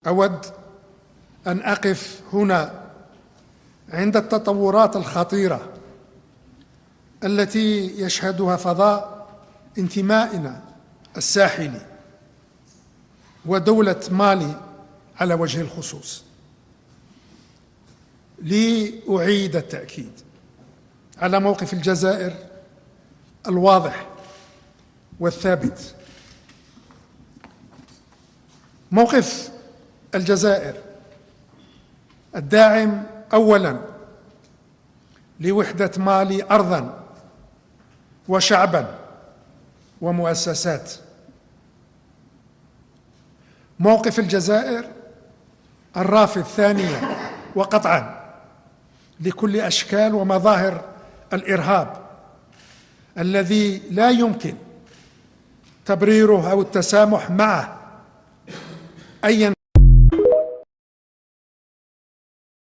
أود أن أقف هنا عند التطورات الخطيرة التي يشهدها فضاء انتمائنا الساحلي ودولة مالي على وجه الخصوص، لأعيد التأكيد على موقف الجزائر الواضح والثابت. موقف الجزائر الداعم أولاً لوحدة مالي أرضاً وشعباً ومؤسسات. موقف الجزائر الرافض ثانياً وقطعاً لكل أشكال ومظاهر الإرهاب الذي لا يمكن تبريره أو التسامح معه أياً